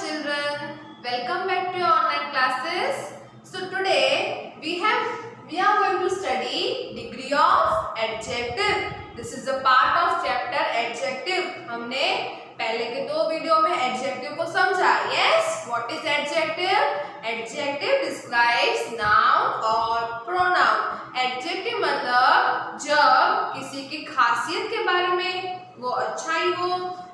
children, welcome back to your online classes. So today we are going to study degree of adjective. This is a part of chapter adjective. हमने पहले के दो video में adjective को समझा. Yes, what is adjective? Adjective describes noun और pronoun. Adjective मतलब जब किसी की खासियत के बारे में, वो अच्छाई हो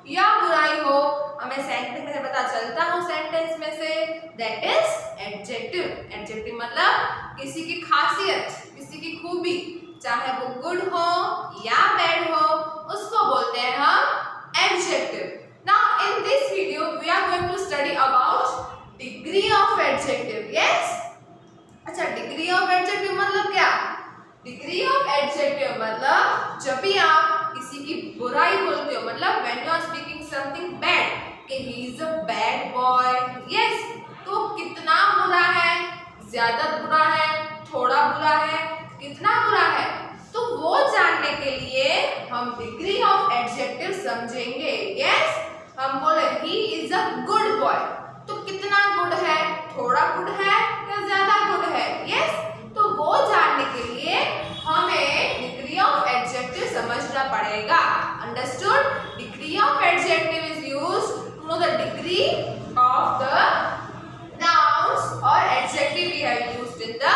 या बुराई हो, हमें सेंटेंस में पता चलता हो सेंटेंस में से, दैट इज एडजेक्टिव. एडजेक्टिव मतलब किसी की खासियत, किसी की खूबी, चाहे वो गुड हो या बैड हो, उसको बोलते हैं हम adjective. Now in this video we are going to study about degree of adjective. Yes, अच्छा, डिग्री ऑफ एडजेक्टिव मतलब क्या? डिग्री ऑफ एडजेक्टिव मतलब जब भी आप किसी की बुराई बोलते हो, मतलब when you are speaking something bad, कि he is a bad boy. Yes, तो कितना बुरा है, ज्यादा बुरा है, थोड़ा बुरा है, कितना बुरा है, तो वो जानने के लिए हम डिग्री ऑफ एडजेक्टिव समझेंगे. यस, हम बोले ही इज अ गुड बॉय, तो कितना गुड है, थोड़ा गुड है या ज्यादा गुड है. यस, तो वो जानने के लिए हमें डिग्री ऑफ एडजेक्टिव समझना पड़ेगा. Understood? Degree of adjective is used to know the degree of the nouns और adjective we have used in the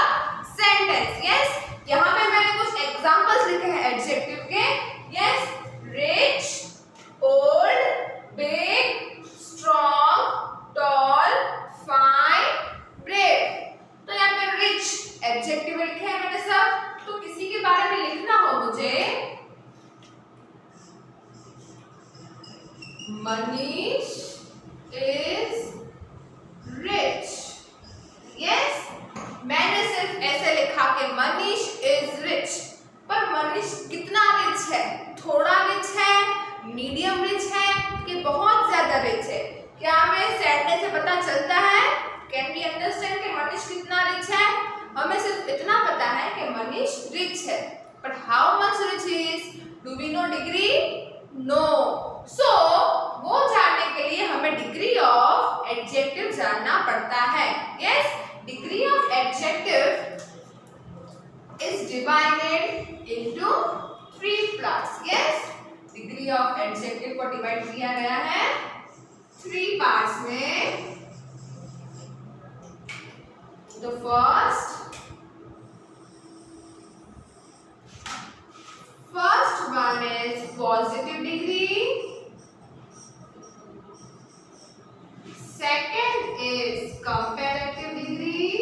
sentence. Yes, यहाँ पे मैंने कुछ एग्जांपल्स लिखे हैं एडजेक्टिव के. Yes, rich, old, big, strong, tall, fine, brave. तो यहाँ पे रिच एडजेक्टिव लिखे हैं मैंने सब. तो किसी के बारे में लिखना हो मुझे, मनीष इज रिच. यस, मैंने सिर्फ ऐसे लिखा कि मनीष इज रिच, पर मनीष कितना रिच है? थोड़ा रिच है, मीडियम रिच है कि बहुत ज्यादा रिच है? क्या हमें सेंटेंस से पता चलता है? कैन वी अंडरस्टैंड कि मनीष कितना रिच है? हमें सिर्फ इतना पता है कि मनीष रिच है, but how much rich is? Do we know degree? No. So वो जानने के लिए हमें डिग्री ऑफ एडजेक्टिव जानना पड़ता है. Yes, degree of adjective is divided into 3 parts. Yes, degree of adjective को डिवाइड किया गया है 3 पार्ट्स में. The first one is positive degree. Second is comparative degree.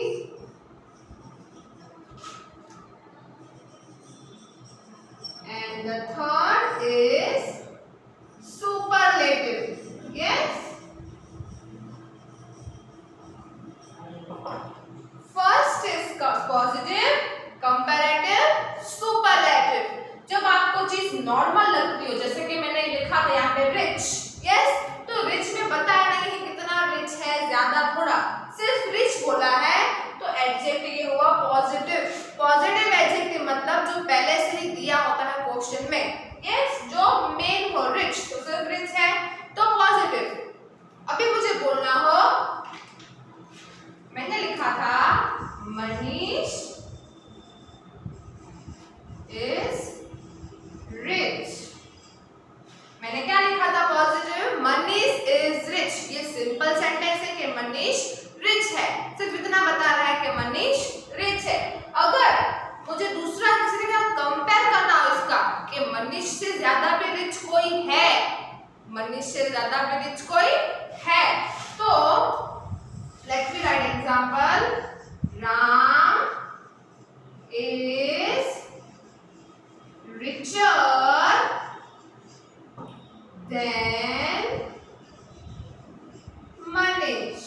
And the third is superlative. Yes. First is positive, comparative, superlative. जब आपको चीज normal लगती हो, जैसे कि मैंने लिखा था यहाँ पे रिच. यस, तो रिच में बताया नहीं है कितना रिच है, ज्यादा थोड़ा, सिर्फ रिच बोला है, तो एडजेक्टिव ये हुआ पॉजिटिव. पॉजिटिव एडजेक्टिव मतलब जो पहले से ही दिया होता है क्वेश्चन में. यस, जो मेन हो रिच, तो सिर्फ रिच है तो पॉजिटिव. अभी मुझे बोलना हो, मैंने लिखा था मनीष इज रिच. मैंने क्या लिखा था? Positive, Manish is rich. ये सिंपल सेंटेंस है कि मनीष रिच है, सिर्फ इतना बता रहा है कि मनीष रिच है. अगर मुझे दूसरा किसी के साथ कंपेयर करना हो इसका, कि मनीष से ज्यादा भी रिच कोई है, मनीष से ज्यादा भी रिच कोई है, तो let me write example. Ram is richer than Manish.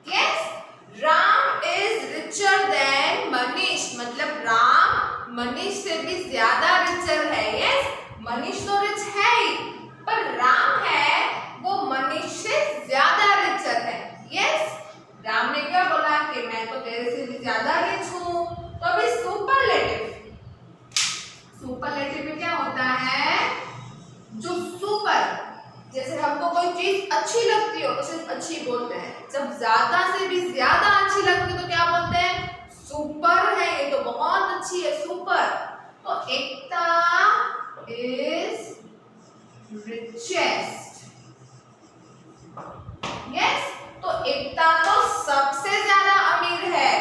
Yes, Ram is richer than Manish. मतलब राम मनीष से भी ज्यादा रिचर है. यस, मनीष तो रिच है चीज अच्छी लगती हो तो सिर्फ अच्छी बोलते हैं, जब ज्यादा से भी ज्यादा अच्छी लगती है तो क्या बोलते हैं? सुपर है, ये तो बहुत अच्छी है, सुपर। तो एकता इज richest. Yes, तो एकता तो सबसे ज्यादा अमीर है।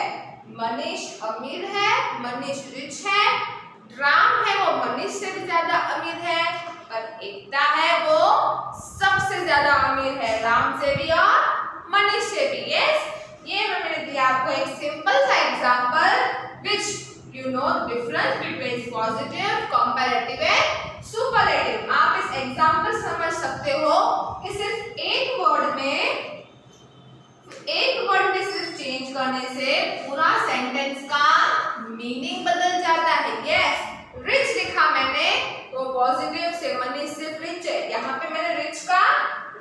मनीष अमीर है, मनीष रिच है। राम है वो मनीष से भी ज्यादा अमीर है, पर एकता है वो सबसे ज्यादा अमीर है, राम से भी और मनीष से भी। यस, ये मैंने दिया आपको एक सिंपल सा example which you know difference between positive, comparative and superlative. आप इस एग्जांपल समझ सकते हो कि सिर्फ एक वर्ड में सिर्फ चेंज करने से पूरा सेंटेंस का मीनिंग बदल जाता है। यस, रिच लिखा मैंने तो पॉजिटिव से मनीष सिर्फ रिच है, यहाँ पे मैंने रिच का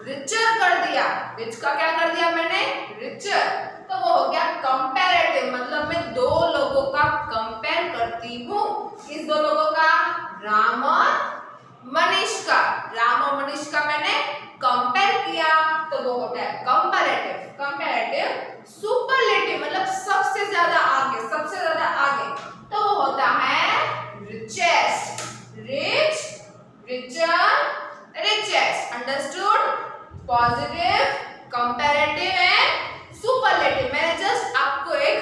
रिचर कर दिया। रिच का क्या कर दिया मैंने? रिचर। तो वो हो गया कंपैरेटिव, मतलब मैं दो लोगों का कंपेयर करती हूँ। किस दो लोगों का? राम और मनीष का। राम और मनीष का मैंने कंपेयर किया तो वो होता है कंपैरेटिव। कंपैरेटिव। सुपरलेटिव मतलब सबसे ज्यादा आगे, सबसे ज्यादा आगे, तो वो होता है richest. Rich, richer, richest. Understood? Positive, comparative and superlative. मैंने जस्ट आपको एक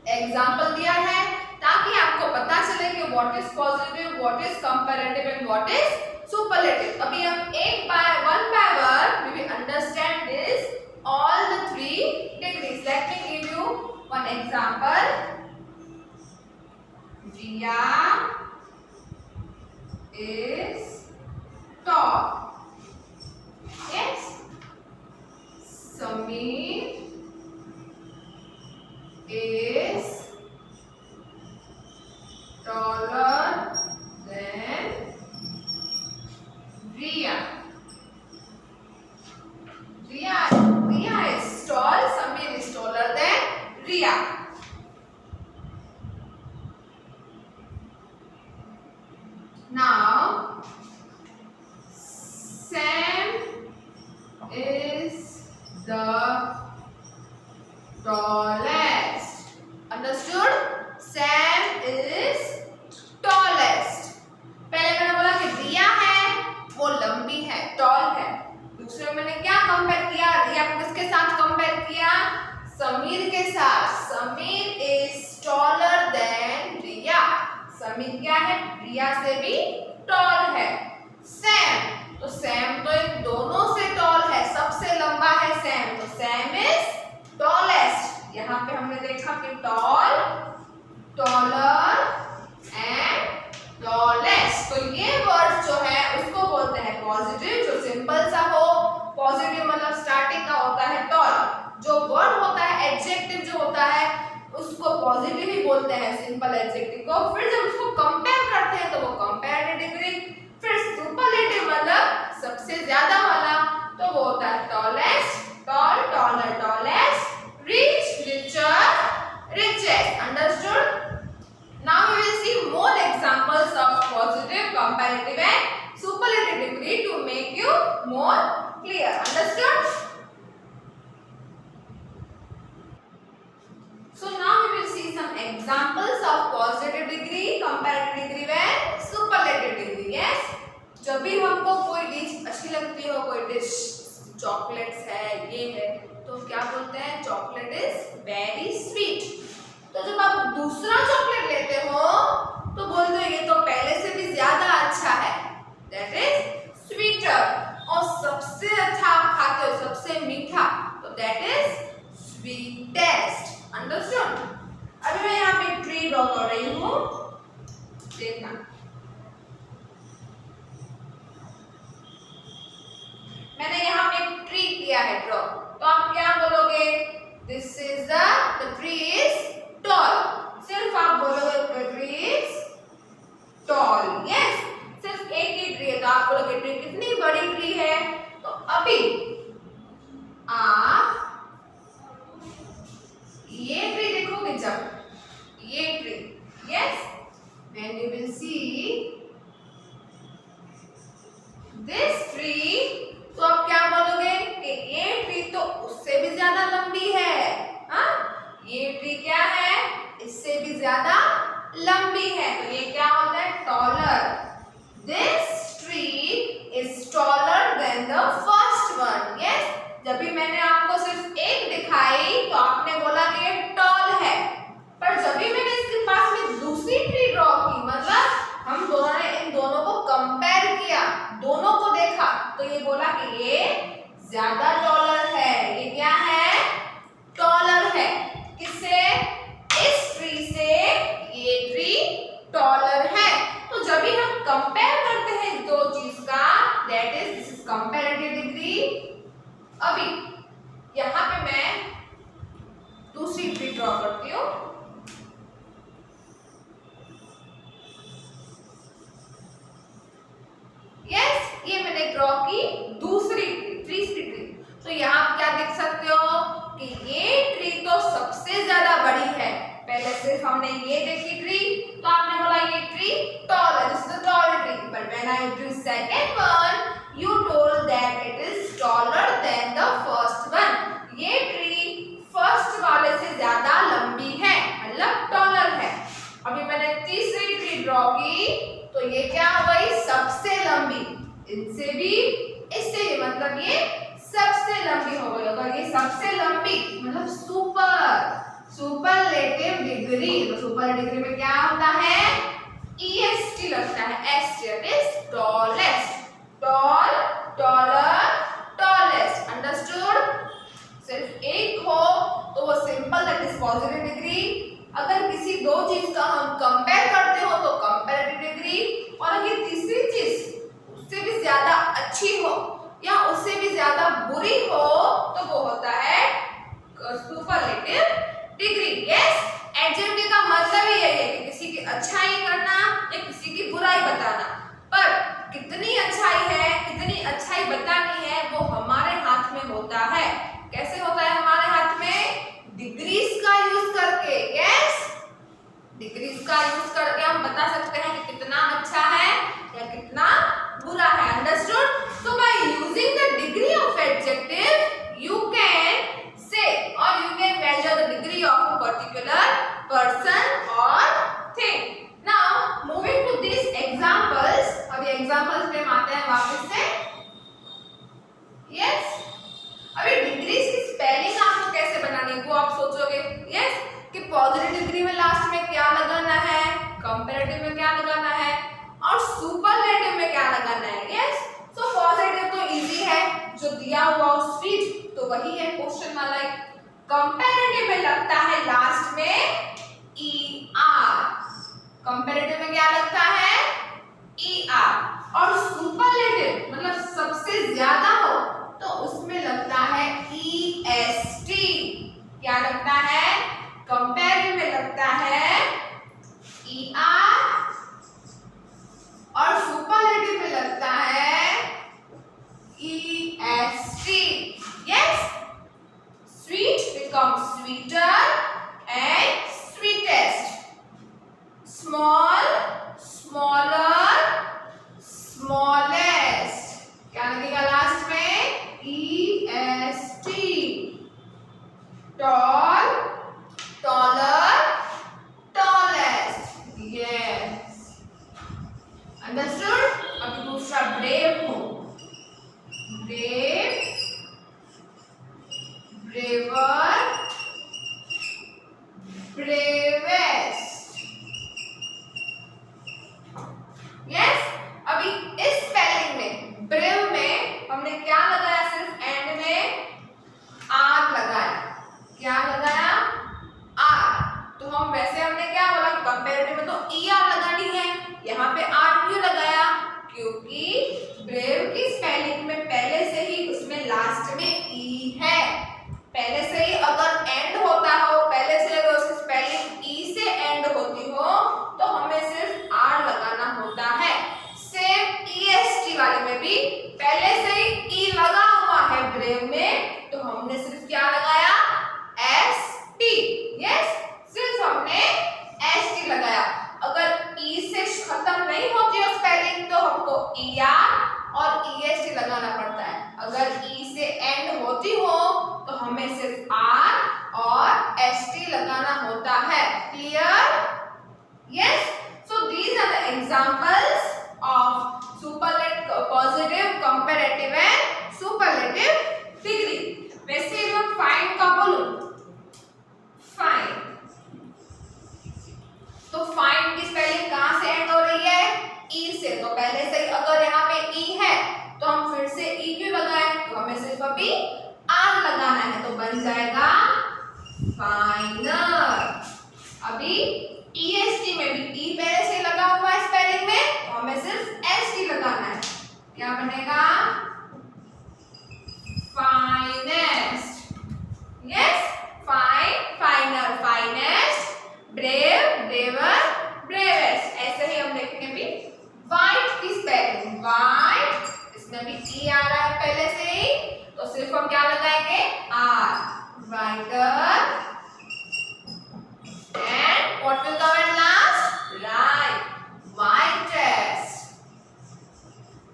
एग्जांपल दिया है ताकि आपको पता चले कि what is positive, what is comparative and what is superlative. अभी हम one by one we will understand this all the three degrees. Let me give you one example. Riya is tall. Yes. Sameer is taller than Riya. Riya is tall. Sameer is taller than Riya. Now, Sam is the tallest. Understood? Sam is tallest. पहले मैंने बोला कि रिया है वो लंबी है, toll है। दूसरे मैंने क्या कंपेयर किया? रिया को किसके साथ कंपेयर किया? समीर के साथ। समीर इज टॉलर देन रिया। समीर क्या है? रिया से भी टॉल है। सैम, तो सैम तो इन दोनों से टॉल है, सबसे लंबा है सैम, तो सैम इज टॉलेस्ट। यहाँ पे हमने देखा कि टॉल, टॉलर एंड टॉलेस्ट। तो ये वर्ड जो है उसको बोलते हैं पॉजिटिव, जो सिंपल सा हो। पॉजिटिव मतलब स्टार्टिंग का होता है टॉल। जो वर्ड होता है एडजेक्टिव जो होता है उसको पॉजिटिव ही बोलते हैं, सिंपल एडजेक्टिव को। फिर जब उसको कंपेयर करते हैं तो वो कंपैरेटिव डिग्री। फिर सुपरलेटिव मतलब सबसे ज्यादा वाला, तो वो होता है tallest, tall, taller, tallest, rich, richer, richest. Understood? Now we will see more examples of positive, comparative and superlative degree to make you more clear. Understood? So now we will see some examples of positive degree, comparative degree and superlative degree. Yes? जब भी हमको कोई dish अच्छी लगती हो, कोई dish chocolates है, ये है, तो क्या बोलते हैं? Chocolate is very sweet. तो जब आप दूसरा चॉकलेट लेते हो तो बोलते हो ये तो पहले से भी ज्यादा अच्छा है, दैट इज स्वीटर। और सबसे अच्छा आप खाते हो, सबसे मीठा, तो दैट इज स्वीटेस्ट। अंडरस्टूड? अभी मैं यहाँ पे ट्री ड्रॉ कर रही हूँ, देखना। मैंने यहाँ पे एक ट्री किया है ड्रॉ, तो आप क्या बोलोगे? This is the tree is tall. सिर्फ आप बोलोगे ट्री इज टॉल। यस, सिर्फ एक ही ट्री है तो आप बोलोगे ट्री कितनी बड़ी ट्री है। तो अभी आप ये ट्री देखोगे, जब ये tree, yes, when you will see जब भी मैंने आपको सिर्फ एक दिखाई तो आपने बोला कि ये टॉल है, पर जब भी मैंने इसके पास में दूसरी ट्री ड्रॉ की, मतलब हम दोनों ने इन दोनों को कंपेयर किया, दोनों को देखा, तो ये बोला कि ये ज्यादा टॉलर है। ये क्या है? टॉलर है। किससे? इस ट्री से ये ट्री टॉलर है। तो जब भी हम कंपेयर करते हैं दो चीज का, that is this is comparative degree. अभी यहां पे मैं दूसरी ट्री ड्रॉ करती हूं। यस, ये मैंने ड्रॉ की दूसरी तीसरी ट्री। तो यहाँ आप क्या देख सकते हो कि ये ट्री तो सबसे ज्यादा बड़ी है। पहले सिर्फ हमने ये देखी ट्री, तो आपने बोला ये ट्री टॉल है, this is the tall tree, but when I drew second one, you told that it is taller than the first one. ये ट्री फर्स्ट वाले से ज्यादा लंबी है, मतलब टॉलर है। अभी मैंने तीसरी ट्री ड्रॉ की, तो ये क्या हुई? सबसे लंबी। इनसे भी, इससे भी, मतलब ये सबसे लंबी हो गई। अगर ये सबसे लंबी मतलब सुपरलेटिव डिग्री, तो सुपरलेटिव डिग्री में क्या होता है? EST लगता है। S that is tallest. Tall, taller, tallest. Understood? सिर्फ एक हो तो वो simple, that is positive degree. अगर किसी दो चीज का हम कंपेयर करते हो तो कंपैरेटिव डिग्री, और अगर तीसरी चीज उससे भी ज्यादा अच्छी हो या उससे भी ज्यादा बुरी हो तो वो होता है सुपरलेटिव डिग्री। यस, एडजेक्टिव का मतलब ही यही है कि किसी की अच्छाई करना या किसी की बुराई बताना, पर कितनी अच्छाई है, कितनी अच्छाई बतानी है, वो हमारे हाथ में होता है। कैसे होता है हमारे हाथ में? डिग्रीज का यूज करके। यस, डिग्रीज का यूज करके हम बता सकते हैं कि कितना अच्छा है या कितना बुरा है। Understood? So by using the degree of adjective, you can say or you can measure the degree of a particular person or thing. Now moving to these examples, अभी examples पे हम आते हैं वापस से। Yes, अभी डिग्रीज की spelling आपको कैसे बनानी है वो आप सोचोगे। यस, कि पॉजिटिव डिग्री में लास्ट में क्या लगाना है, कंपैरेटिव में क्या लगाना है, और सुपरलेटिव में क्या लगाना है। यस, सो पॉजिटिव तो इजी है, जो दिया हुआ स्वीट तो वही है क्वेश्चन वाला। कंपैरेटिव में लगता है लास्ट में ER। कंपैरेटिव में क्या लगता है? ER। और सुपरलेटिव मतलब सबसे ज्यादा हो तो उसमें लगता है EST। क्या लगता है? कंपैरेटिव में लगता है ER और सुपरलेटिव में लगता है EST। Yes, sweet becomes sweeter and sweetest, small smaller smallest। क्या लगेगा लास्ट में? EST। tall taller tallest। yes, understood? अभी दूसरा brave हो, brave braver bravest। yes, अभी इस स्पेलिंग में brave में हमने क्या लगाया? सिर्फ एंड में R लगाया। क्या लगाया? R। तो हम वैसे हमने क्या बोला कि कंपैरेटिव में तो ER लगानी है, यहाँ पे R क्यों लगाया? क्योंकि ब्रेव की स्पेलिंग में पहले से ही उसमें लास्ट में E है। पहले से ही अगर एंड होता हो, पहले से अगर उसकी स्पेलिंग E से एंड होती हो तो हमें सिर्फ R लगाना होता है। सेम EST वाले में भी पहले से ही E लगा हुआ है ब्रेव में, तो हमने सिर्फ क्या लगाया? ST। यस, सिर्फ हमने ST लगाया। अगर E से खत्म नहीं होती है स्पेलिंग तो हमको ER और EST लगाना पड़ता है। अगर E से एंड होती हो तो हमें सिर्फ R और ST लगाना होता है। Clear? Yes, so these are the examples of superlative, positive, comparative and superlative degree. बन जाएगा फाइनर। अभी EST में भी E पहले से लगा हुआ है स्पेलिंग में, तो हमें सिर्फ ST लगाना है। क्या बनेगा? Finest. Yes, finer, finest, brave, braver, bravest. ऐसे ही हम देखेंगे भी वाइट की स्पेलिंग, वाइट, इसमें भी E आ रहा है पहले से ही, तो सिर्फ हम क्या लगाएंगे? R, writer. And what will come at last? Right, whitest.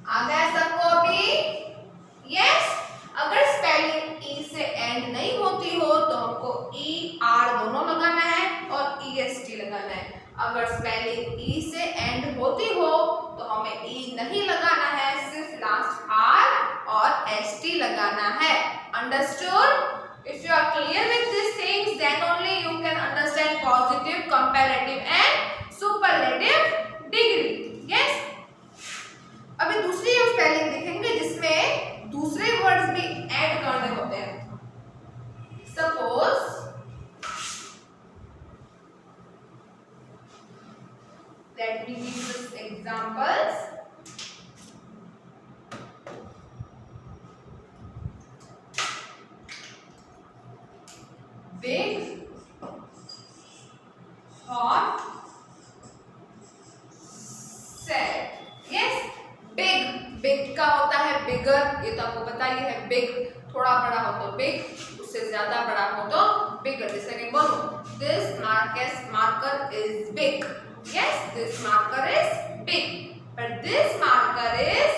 आ गया सबको अभी? Yes. अगर स्पेलिंग E से एंड नहीं होती हो तो हमको E, R दोनों लगाना है और EST लगाना है। अगर स्पेलिंग E से एंड होती हो तो हमें E नहीं लगाना है, सिर्फ लास्ट R और ST लगाना है। Understood? If you are clear with these things, then only you can understand positive, comparative and superlative degree. Yes? अभी दूसरी हम स्पेलिंग देखेंगे जिसमें दूसरे वर्ड्स भी ऐड करने होते हैं। Suppose let me give this examples. Big, hot, sad. Yes, big, big का होता है bigger, ये तो आपको पता ही है। big थोड़ा बड़ा हो तो big, उससे ज्यादा बड़ा हो तो bigger। जैसे कि बोलो, this marker is big. Yes, this marker is big, but this marker is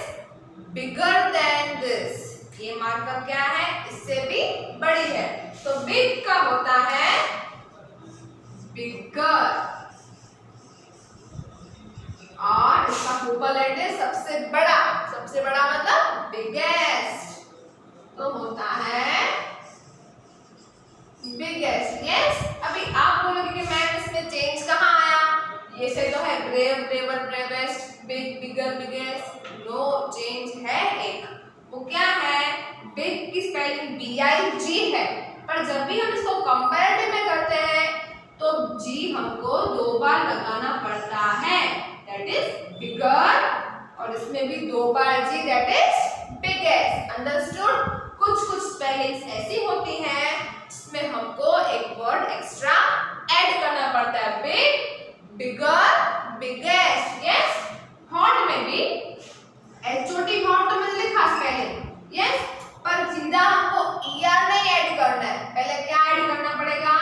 bigger than this. ये मार्कर क्या है? इससे भी बड़ी है। तो बिग का होता है बिगर, और इसका सुपरलेटिव सबसे बड़ा, सबसे बड़ा मतलब बिगेस्ट, तो होता है बिगेस्ट। यस, अभी आप बोलोगे कि मैम इसमें चेंज कहाँ आया? ये से तो है ब्रेव, ब्रेवर, ब्रेवेस्ट, बिग, बिगर, बिगेस्ट। नो, चेंज है एक, वो क्या है? बिग की स्पेलिंग BIG है, पर जब भी हम इसको कंपैरेटिव में करते हैं तो G हमको 2 बार लगाना पड़ता है, दैट इज बिगर, और इसमें भी 2 बार G, that is biggest. Understood? कुछ स्पेलिंग्स ऐसी होती हैं जिसमें हमको एक वर्ड एक्स्ट्रा ऐड करना पड़ता है, बिग, बिगर, बिगेस्ट। यस, हॉट में भी छोटी हॉट तो मैंने लिखा स्पेलिंग, यस, पर सीधा हमको ER नहीं ऐड करना है, पहले क्या ऐड करना पड़ेगा?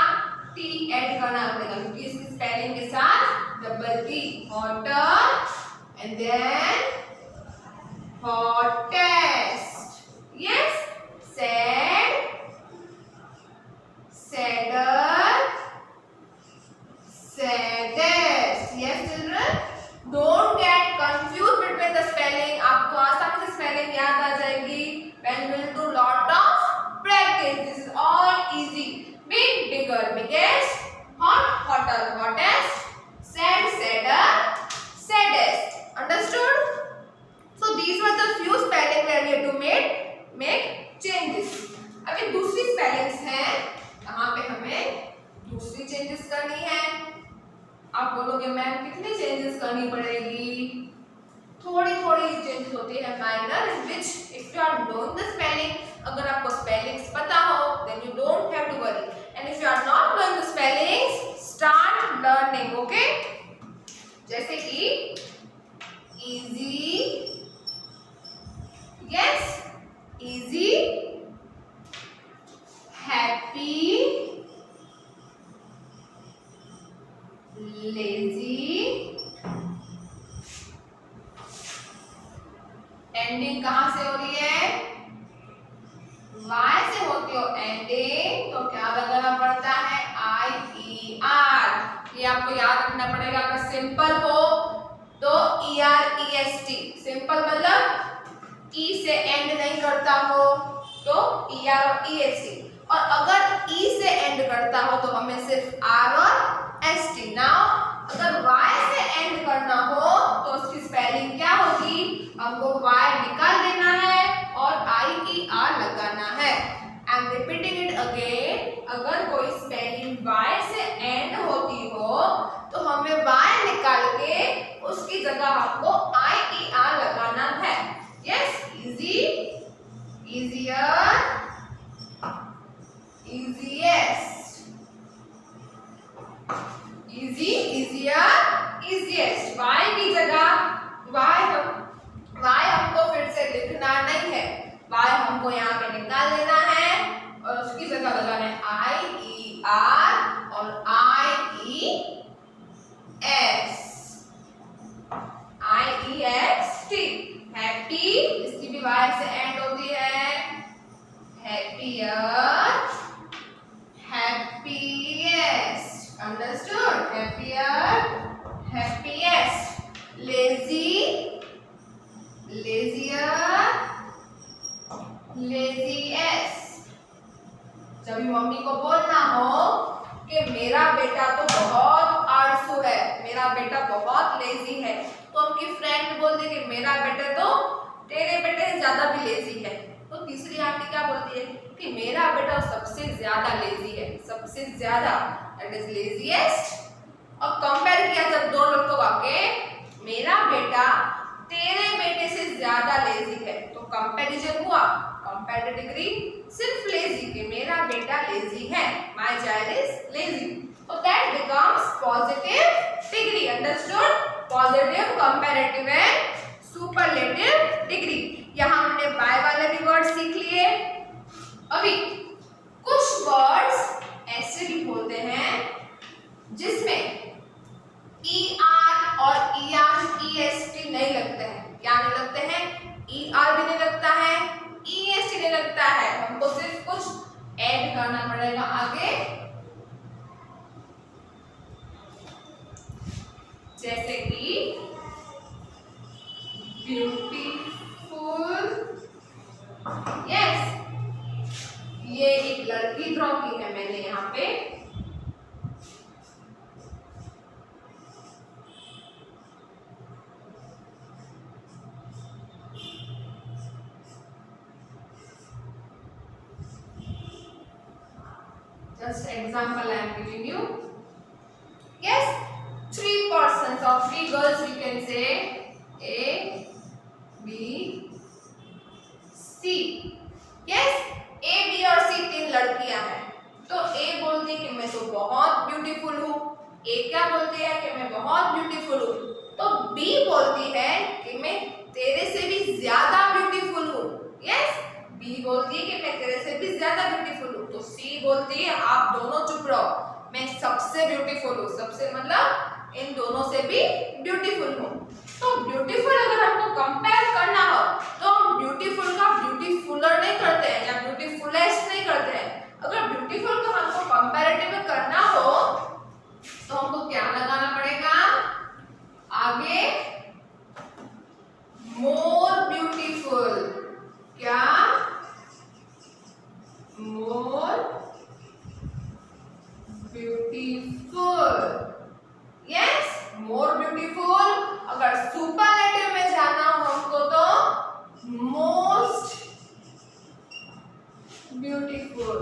T ऐड करना पड़ेगा, क्योंकि इसकी स्पेलिंग के साथ double T, hotter and then hottest. Yes, sad, sadder, saddest. Yes children, don't get confused between the spelling. आपको आसानी से स्पेलिंग याद आ जाएगी when we will do lot of practice. This is all easy. Big, bigger, biggest, hot, hotter, hottest, sad, sadder, saddest. Understood? So these were the few spelling that we have to make changes. अभी दूसरी spellings हैं, कहाँ पे हमें दूसरी changes करनी है? आप बोलोगे मैम कितनी changes करनी पड़ेगी? थोड़ी चेंज होती है, minor, which if you are knowing the spelling, अगर आपको spellings पता हो then you don't have to worry, and if you are not knowing the spellings, start learning. Okay, जैसे कि easy, yes, easy, happy, lazy, ending कहाँ से हो रही है? Y से होती हो एंडिंग, तो क्या लगाना पड़ता है? IER। ये आपको याद रखना पड़ेगा। अगर सिंपल हो तो ER-EST, सिंपल मतलब E से एंड नहीं करता हो तो ER और EST, और अगर E से एंड करता हो तो हमें सिर्फ R और ST। नाउ अगर Y से एंड करना हो तो उसकी स्पेलिंग क्या होगी? हमको Y निकाल देना है और IER लगाना है। I am repeating it again. हमको यहाँ पे निकाल देना है और उसकी जगह लगाना है IER और IEST। हैप्पी, इसकी भी वाई से एंड होती है, happier, happiest, understood, happier, happiest. Lazy, leisure, laziest. जब भी मम्मी को बोलना हो कि मेरा बेटा तो बहुत आलसू है, मेरा बेटा बहुत लेजी है, तो उनकी फ्रेंड बोल दे कि मेरा बेटा तो तेरे बेटे से ज्यादा भी लेजी है, तो तीसरी आंटी क्या बोलती है कि मेरा बेटा सबसे ज्यादा लेजी है, सबसे ज्यादा, दैट इज लेजीएस्ट। और कंपेयर किया जब दो लड़कों का के मेरा बेटा तेरे बेटे से ज्यादा लेजी है, तो कंपैरिजन हुआ, कंपैरेटिव डिग्री सिर्फ लेजी के मेरा बेटा लेजी है, my child is lazy, so that becomes positive degree, understood, positive, comparative and superlative degree। यहाँ हमने बाय वाले भी वर्ड सीख लिए। अभी कुछ वर्ड्स ऐसे भी होते हैं जिसमें ER और EST नहीं लगते हैं। क्या नहीं लगते हैं? ER भी नहीं लगता है, EST नहीं लगता है, हमको सिर्फ कुछ ऐड करना पड़ेगा आगे, जैसे कि ब्यूटीफुल, यस, ये एक लड़की ड्रॉ की है मैंने यहाँ पे, just example I am giving you, yes, 3 persons or 3 girls we can say A, B, C, yes, A, B और C 3 लड़कियां हैं, तो A बोलती है कि मैं तो बहुत ब्यूटीफुल हूँ, A क्या बोलती है कि मैं बहुत ब्यूटीफुल हूँ, तो B बोलती है कि मैं तेरे से भी ज्यादा ब्यूटीफुल हूँ, यस, B बोलती है कि मैं तेरे से भी ज्यादा ब्यूटीफुल हूँ, तो C बोलती है आप दोनों चुप रहो, मैं सबसे ब्यूटीफुल हूँ, सबसे मतलब इन दोनों से भी ब्यूटीफुल हूँ। तो ब्यूटीफुल अगर हमको कंपेयर करना हो तो हम ब्यूटीफुल का ब्यूटीफुलर नहीं करते हैं या ब्यूटीफुलेस्ट नहीं करते हैं। अगर ब्यूटीफुल का हमको कंपैरेटिव में करना हो तो हमको क्या लगाना पड़ेगा आगे, मोर ब्यूटीफुल, क्या, more beautiful, yes, more beautiful. अगर सुपरलेटिव में जाना हो हमको तो most beautiful,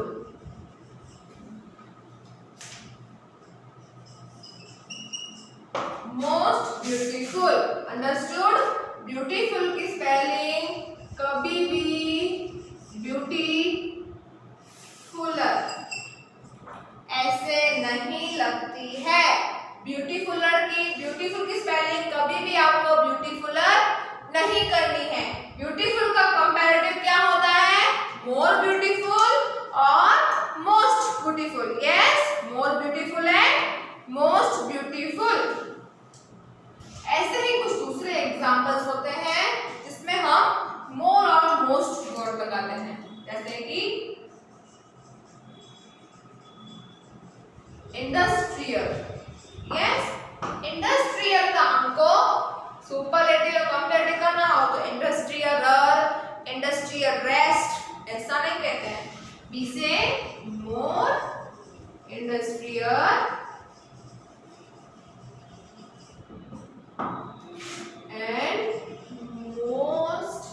most beautiful, understood. Beautiful की स्पेलिंग कभी भी ब्यूटीफुलर ऐसे नहीं लगती है। ब्यूटीफुल की स्पेलिंग कभी भी आपको ब्यूटीफुलर नहीं करनी है। ब्यूटीफुल का कंपैरेटिव क्या होता है, मोर ब्यूटीफुल और most beautiful, yes, more beautiful and most beautiful. ऐसे ही कुछ दूसरे एग्जांपल्स होते हैं जिसमें हम मोर और मोस्ट वर्ड लगाते हैं, जैसे कि इंडस्ट्रियल, यस, इंडस्ट्रियल का हमको सुपरलेटिव और कंपैरेटिव करना हो तो इंडस्ट्रियलर, इंडस्ट्रियलिस्ट ऐसा नहीं कहते हैं, बी से मोर industrial and most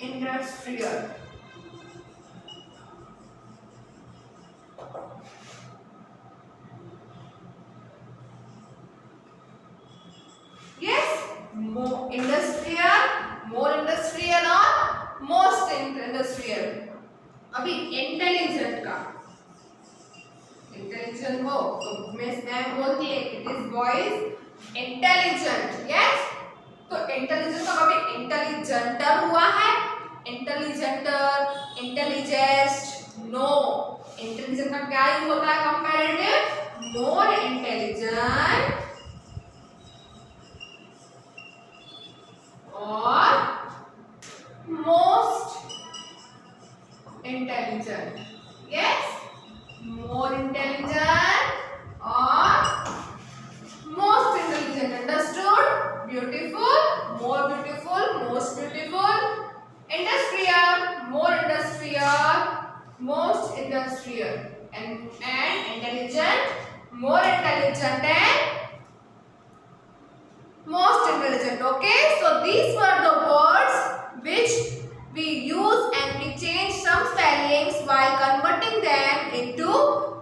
industrial, yes, more industrial, more industrial और most industrial। अभी इंटेलिजेंट का, इंटेलिजेंट हो तो मिस मैम बोलती है कि this boy is intelligent, yes, तो इंटेलिजेंट का कभी इंटेलिजेंटर हुआ है, इंटेलिजेंटर, इंटेलिजेस्ट, नो। इंटेलिजेंट का क्या यूज होता है कंपैरेटिव? मोर इंटेलिजेंट और most intelligent. Yes, more intelligent और most intelligent. Understood? Beautiful, more beautiful, most beautiful. Industrial, more industrial, most industrial, and intelligent, more intelligent and most intelligent. Okay, so these were the words which we use and we change some spellings while converting them into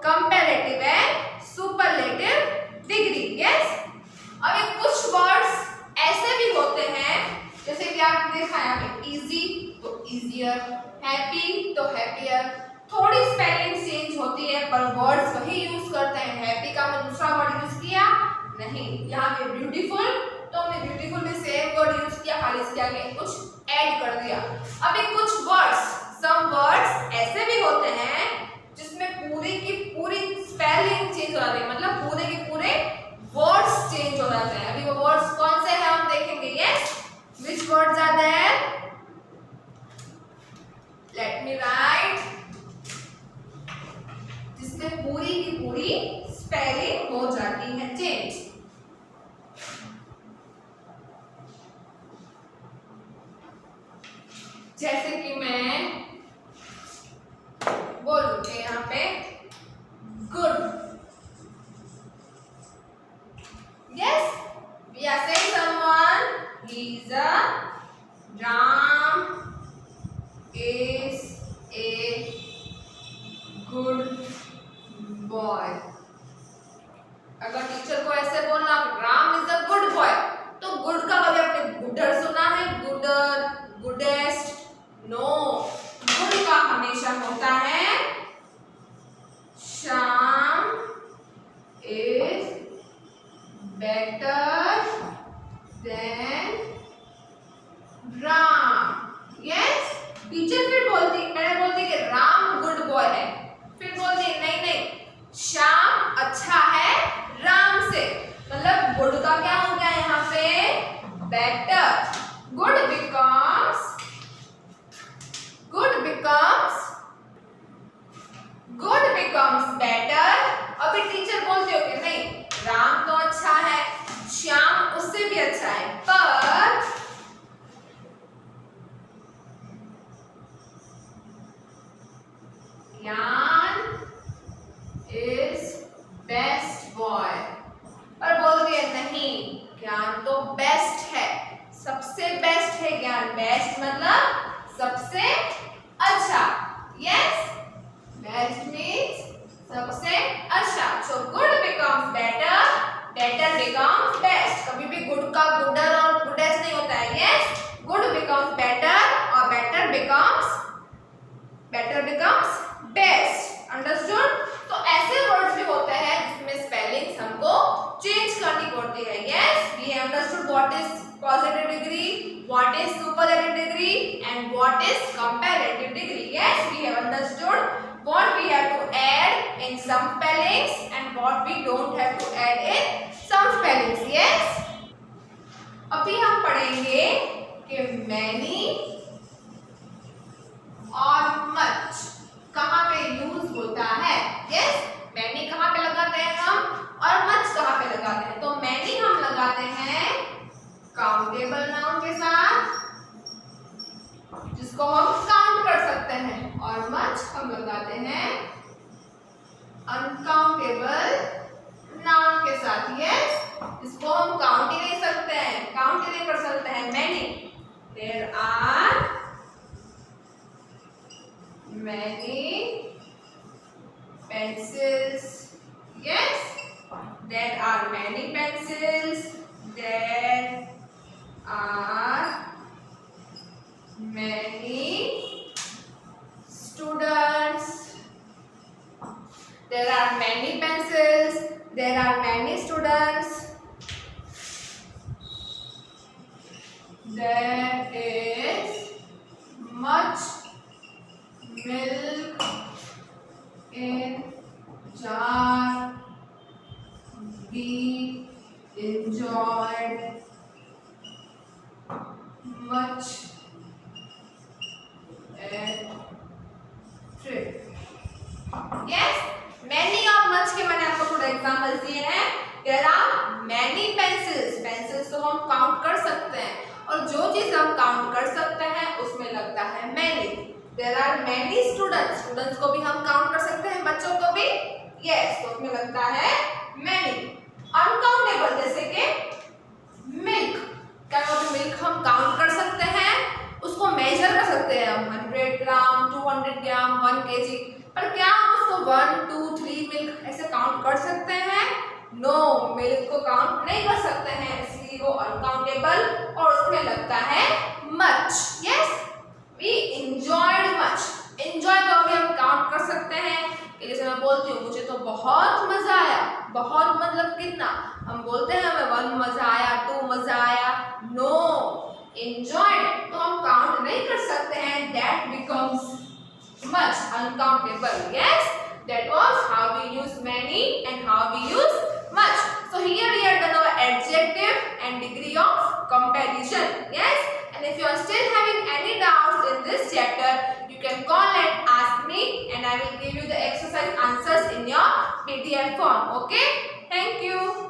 comparative and superlative degree. Yes, अब कुछ words ऐसे भी होते हैं जैसे कि आपने देखा है यहाँ पे easy तो easier, happy तो happier। थोड़ी स्पेलिंग चेंज होती है पर वर्ड्स वही यूज करते हैं। हैप्पी का हमने दूसरा वर्ड यूज किया नहीं। यहाँ पे ब्यूटीफुल तो हमने ब्यूटीफुल में सेम वर्ड यूज किया, खाली इसके आगे कुछ ऐड कर दिया। अभी कुछ वर्ड्स, सम वर्ड्स ऐसे भी होते हैं जिसमें पूरी की पूरी स्पेलिंग चेंज हो जाती है, मतलब पूरे के पूरे वर्ड्स चेंज हो जाते हैं। अभी वो वर्ड्स कौन से हैं हम देखेंगे। Yes, which words are there? Let me write. जिसमें पूरी की पूरी स्पेलिंग हो जाती है चेंज। जैसे कि मैं बोलूंगी यहाँ पे good. Yes, we are saying someone he is a Ram is a good boy. अगर टीचर को ऐसे बोलना Ram is a good boy तो गुड का कभी आपने गुडर सुना है? गुडर, गुडेस्ट? नो, गुड का हमेशा होता है Shyam is better than Ram. Yes, teacher फिर बोलती, मैंने बोलती कि राम गुड बॉय है, फिर बोलती नहीं नहीं श्याम अच्छा है राम से, मतलब गुड का क्या हो गया यहाँ पे? बेटर। Good becomes better. अभी टीचर बोलते हो कि नहीं राम तो अच्छा है, श्याम उससे भी अच्छा है, पर ज्ञान इज बेस्ट बॉय। पर बोलती है नहीं ज्ञान तो बेस्ट है, सबसे बेस्ट है ज्ञान। बेस्ट मतलब सबसे अच्छा। यस, बेस्ट मीन्स सबसे अच्छा। So good becomes better, better becomes best. कभी भी गुड का गुडर और गुडेस्ट नहीं होता है। यस, गुड बिकम्स बेटर और बेटर बिकम्स बेस्ट। अंडरस्टूड? तो ऐसे वर्ड्स भी होते हैं जिसमें स्पेलिंग्स हमको चेंज करनी पड़ती है। Yes, we have understood what is positive degree, what is superlative degree and what is comparative degree. Yes, we have understood what we have to add in some spellings and what we don't have to add in some spellings. Yes, अभी हम पढ़ेंगे कि many और much कहाँ पे use होता है। Yes, many कहाँ पे लगाते हैं हम और much कहाँ पे लगाते हैं। तो many हम लगाते हैं काउंटेबल नाउन के साथ जिसको हम काउंट कर सकते हैं, और मच हम लगाते हैं अनकाउंटेबल नाउन के साथ। यस, इसको हम काउंट ही नहीं सकते हैं, काउंट ही नहीं कर सकते हैं। Many, there are many pencils. Yes, there are many pencils, there are many students, there are many pencils, there are many students, there is much many students, students को भी हम काउंट कर सकते हैं, बच्चों को भी, yes, तो उसमें लगता है many. अनकाउंटेबल जैसे कि मिल्क, क्या मिल्क हम काउंट कर सकते हैं, उसको मेजर कर सकते हैं हम 100 ग्राम, 200 ग्राम, 1 kg, पर क्या हम उसको 1, 2, 3 मिल्क ऐसे काउंट कर सकते हैं? नो, मिल्क को काउंट नहीं कर सकते हैं, इसलिए वो अनकाउंटेबल और उसमें लगता है much. Yes, we enjoyed much. Enjoy को भी हम काउंट कर सकते हैं कि जैसे मैं बोलती हूँ मुझे तो बहुत मजा आया, बहुत मतलब कितना, हम बोलते हैं हमें 1 मजा आया, 2 मजा आया. नो, एंजॉयड तो हम काउंट नहीं कर सकते हैं, that becomes much, uncountable. Yes, that was how we use many and how we use much. So here we are done our adjective and degree of comparison. Yes, and if you are still having any doubts in this chapter, you can call and ask me, and I will give you the exercise answers in your PDF form. Okay, thank you.